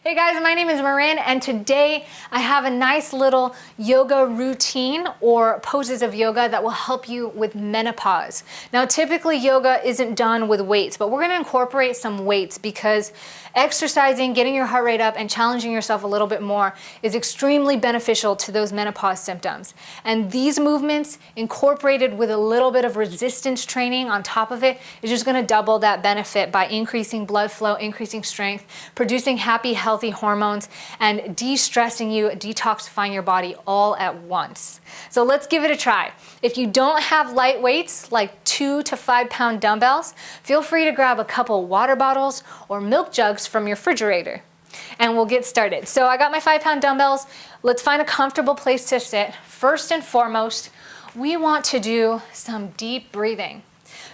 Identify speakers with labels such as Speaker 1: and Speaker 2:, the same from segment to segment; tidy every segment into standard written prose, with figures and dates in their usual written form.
Speaker 1: Hey guys, my name is Marin, and today I have a nice little yoga routine or poses of yoga that will help you with menopause. Now, typically yoga isn't done with weights, but we're gonna incorporate some weights because exercising, getting your heart rate up, and challenging yourself a little bit more is extremely beneficial to those menopause symptoms. And these movements, incorporated with a little bit of resistance training on top of it, is just gonna double that benefit by increasing blood flow, increasing strength, producing happy, healthy hormones, and de-stressing you, detoxifying your body all at once. So let's give it a try. If you don't have light weights like 2 to 5 pound dumbbells, feel free to grab a couple water bottles or milk jugs from your refrigerator, and we'll get started. So I got my 5 pound dumbbells. Let's find a comfortable place to sit. First and foremost, we want to do some deep breathing.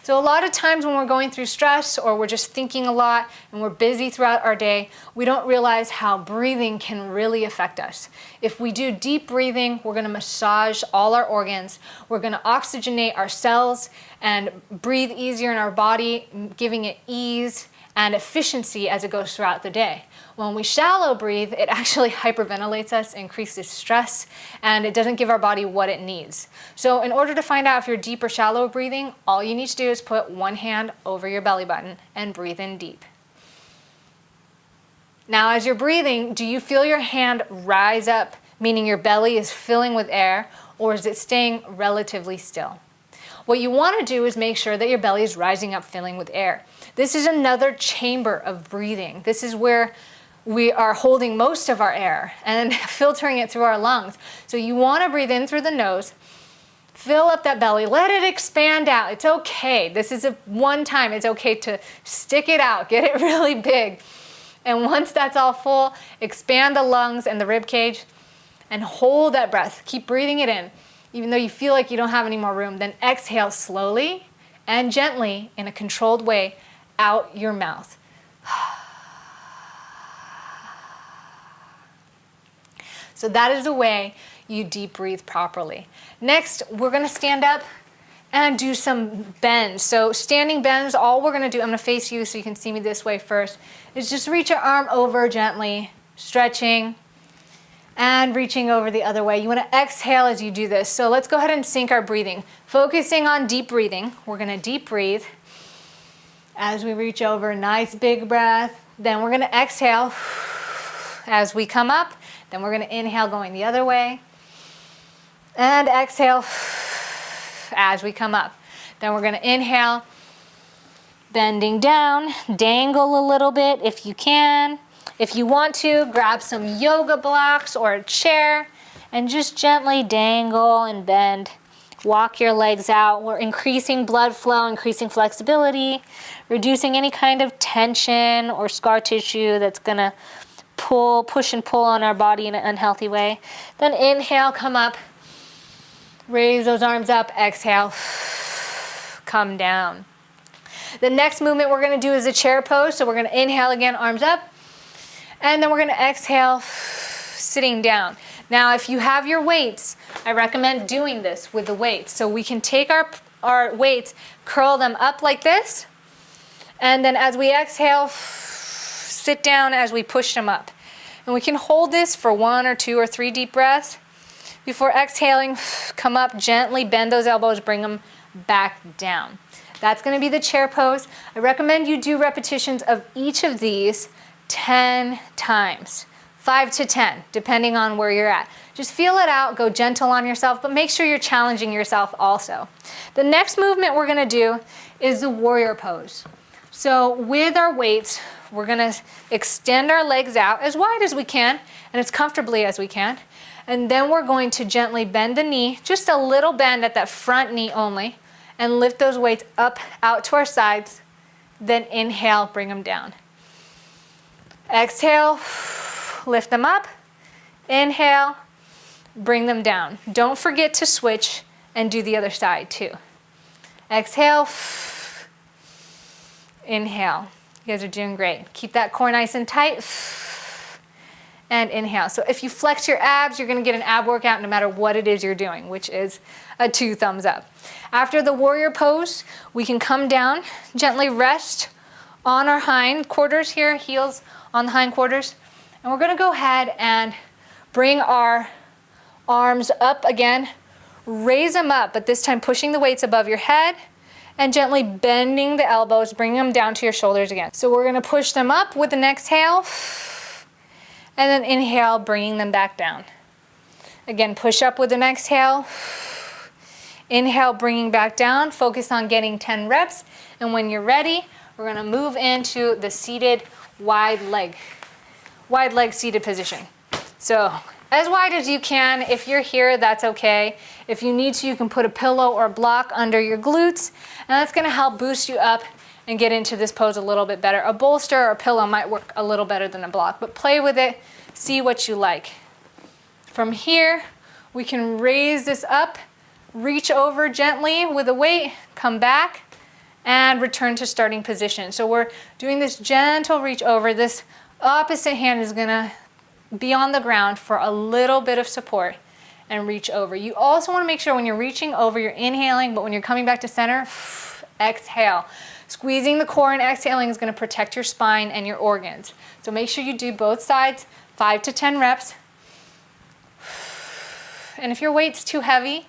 Speaker 1: So a lot of times when we're going through stress or we're just thinking a lot and we're busy throughout our day, we don't realize how breathing can really affect us. If we do deep breathing, we're gonna massage all our organs, we're gonna oxygenate our cells and breathe easier in our body, giving it ease and efficiency as it goes throughout the day. When we shallow breathe, it actually hyperventilates us, increases stress, and it doesn't give our body what it needs. So in order to find out if you're deep or shallow breathing, all you need to do is put one hand over your belly button and breathe in deep. Now as you're breathing, do you feel your hand rise up, meaning your belly is filling with air, or is it staying relatively still? What you want to do is make sure that your belly is rising up, filling with air. This is another chamber of breathing. This is where we are holding most of our air and filtering it through our lungs. So you want to breathe in through the nose, fill up that belly, let it expand out. It's okay. This is one time. It's okay to stick it out, get it really big. And once that's all full, expand the lungs and the rib cage and hold that breath. Keep breathing it in. Even though you feel like you don't have any more room, then exhale slowly and gently in a controlled way out your mouth. So that is the way you deep breathe properly. Next, we're gonna stand up and do some bends. So standing bends, all we're gonna do, I'm gonna face you so you can see me this way first, is just reach your arm over gently, stretching, and reaching over the other way. You want to exhale as you do this. So let's go ahead and sync our breathing. Focusing on deep breathing, we're going to deep breathe as we reach over. Nice big breath. Then we're going to exhale as we come up. Then we're going to inhale going the other way. And exhale as we come up. Then we're going to inhale, bending down, dangle a little bit if you can. If you want to, grab some yoga blocks or a chair and just gently dangle and bend. Walk your legs out. We're increasing blood flow, increasing flexibility, reducing any kind of tension or scar tissue that's gonna push and pull on our body in an unhealthy way. Then inhale, come up, raise those arms up, exhale, come down. The next movement we're gonna do is a chair pose. So we're gonna inhale again, arms up. And then we're gonna exhale, sitting down. Now, if you have your weights, I recommend doing this with the weights. So we can take our weights, curl them up like this, and then as we exhale, sit down as we push them up. And we can hold this for 1 or 2 or 3 deep breaths. Before exhaling, come up, gently bend those elbows, bring them back down. That's gonna be the chair pose. I recommend you do repetitions of each of these 10 times, 5 to 10, depending on where you're at. Just feel it out, go gentle on yourself, but make sure you're challenging yourself also. The next movement we're gonna do is the warrior pose. So with our weights, we're gonna extend our legs out as wide as we can and as comfortably as we can. And then we're going to gently bend the knee, just a little bend at that front knee only, and lift those weights up, out to our sides. Then inhale, bring them down. Exhale, lift them up. Inhale, bring them down. Don't forget to switch and do the other side too. Exhale, inhale. You guys are doing great. Keep that core nice and tight. And inhale. So if you flex your abs, you're gonna get an ab workout no matter what it is you're doing, which is a 2 thumbs up. After the warrior pose, we can come down, gently rest on our hind quarters here, heels on the hindquarters, And we're gonna go ahead and bring our arms up again, raise them up, but this time pushing the weights above your head and gently bending the elbows, bringing them down to your shoulders again. So we're gonna push them up with an exhale, and then inhale, bringing them back down. Again, push up with an exhale, inhale, bringing back down, focus on getting 10 reps, and when you're ready, we're gonna move into the seated wide leg seated position. So as wide as you can. If you're here, that's okay. If you need to, you can put a pillow or a block under your glutes, and that's gonna help boost you up and get into this pose a little bit better. A bolster or a pillow might work a little better than a block, but play with it, see what you like. From here, we can raise this up, reach over gently with a weight, come back, and return to starting position. So we're doing this gentle reach over. This opposite hand is gonna be on the ground for a little bit of support and reach over. You also wanna make sure when you're reaching over, you're inhaling, but when you're coming back to center, exhale. Squeezing the core and exhaling is gonna protect your spine and your organs. So make sure you do both sides, 5 to 10 reps. And if your weight's too heavy,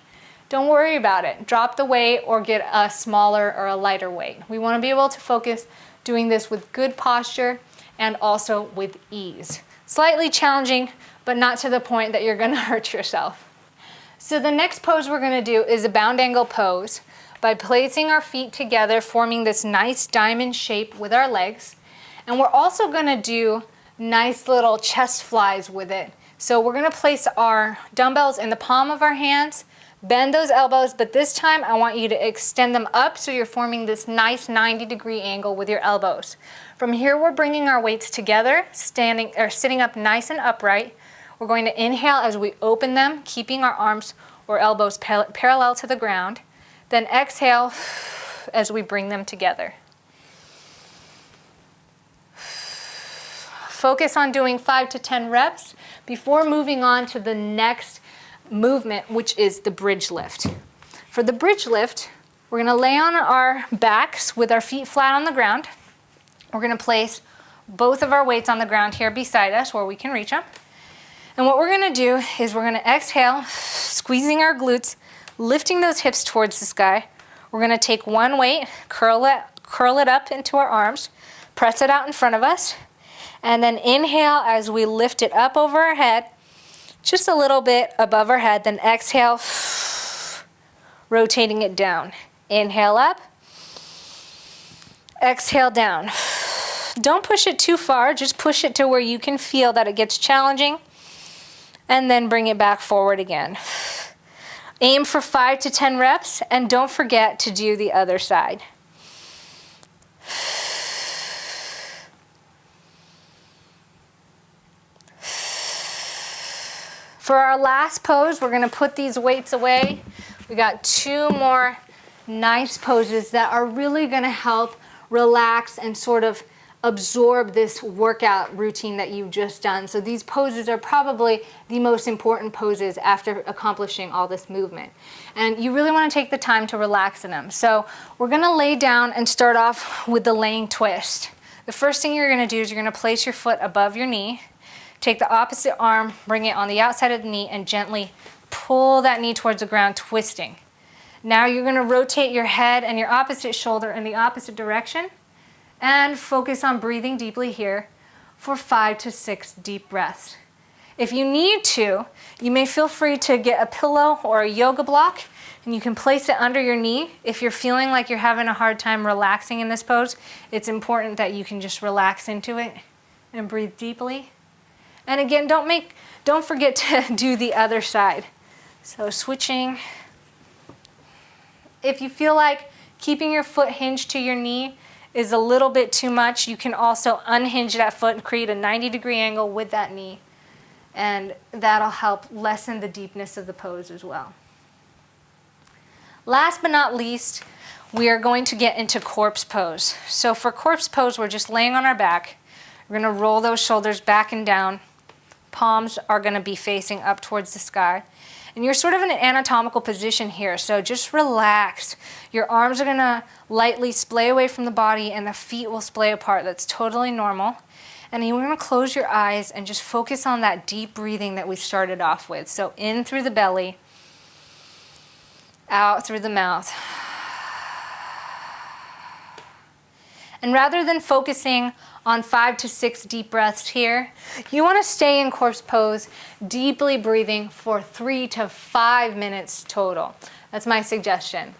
Speaker 1: don't worry about it. Drop the weight or get a smaller or a lighter weight. We wanna be able to focus doing this with good posture and also with ease. Slightly challenging, but not to the point that you're gonna hurt yourself. So the next pose we're gonna do is a bound angle pose by placing our feet together, forming this nice diamond shape with our legs. And we're also gonna do nice little chest flies with it. So we're gonna place our dumbbells in the palm of our hands, bend those elbows, but this time I want you to extend them up so you're forming this nice 90-degree angle with your elbows. From here, we're bringing our weights together, standing or sitting up nice and upright. We're going to inhale as we open them, keeping our arms or elbows parallel to the ground. Then exhale as we bring them together. Focus on doing 5 to 10 reps before moving on to the next movement, which is the bridge lift. For the bridge lift, we're gonna lay on our backs with our feet flat on the ground. We're gonna place both of our weights on the ground here beside us where we can reach them. And what we're gonna do is we're gonna exhale, squeezing our glutes, lifting those hips towards the sky. We're gonna take one weight, curl it up into our arms, press it out in front of us, and then inhale as we lift it up over our head, just a little bit above our head, then exhale, rotating it down. Inhale up, exhale down. Don't push it too far, just push it to where you can feel that it gets challenging, and then bring it back forward again. Aim for 5 to 10 reps, and don't forget to do the other side. For our last pose, we're gonna put these weights away. We got 2 more nice poses that are really gonna help relax and sort of absorb this workout routine that you've just done. So these poses are probably the most important poses after accomplishing all this movement. And you really wanna take the time to relax in them. So we're gonna lay down and start off with the laying twist. The first thing you're gonna do is you're gonna place your foot above your knee. Take the opposite arm, bring it on the outside of the knee, and gently pull that knee towards the ground, twisting. Now you're gonna rotate your head and your opposite shoulder in the opposite direction, and focus on breathing deeply here for 5 to 6 deep breaths. If you need to, you may feel free to get a pillow or a yoga block, and you can place it under your knee. If you're feeling like you're having a hard time relaxing in this pose, it's important that you can just relax into it and breathe deeply. And again, don't forget to do the other side. So switching. If you feel like keeping your foot hinged to your knee is a little bit too much, you can also unhinge that foot and create a 90-degree angle with that knee. And that'll help lessen the deepness of the pose as well. Last but not least, we are going to get into corpse pose. So for corpse pose, we're just laying on our back. We're gonna roll those shoulders back and down. Palms are gonna be facing up towards the sky. And you're sort of in an anatomical position here, so just relax. Your arms are gonna lightly splay away from the body and the feet will splay apart. That's totally normal. And you're gonna close your eyes and just focus on that deep breathing that we started off with. So in through the belly, out through the mouth. And rather than focusing on 5 to 6 deep breaths here, you want to stay in corpse pose, deeply breathing for 3 to 5 minutes total. That's my suggestion.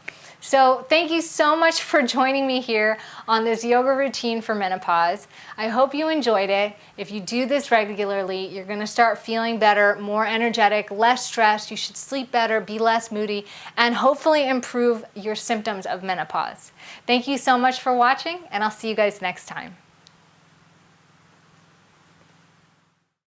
Speaker 1: So thank you so much for joining me here on this yoga routine for menopause. I hope you enjoyed it. If you do this regularly, you're gonna start feeling better, more energetic, less stressed. You should sleep better, be less moody, and hopefully improve your symptoms of menopause. Thank you so much for watching, and I'll see you guys next time.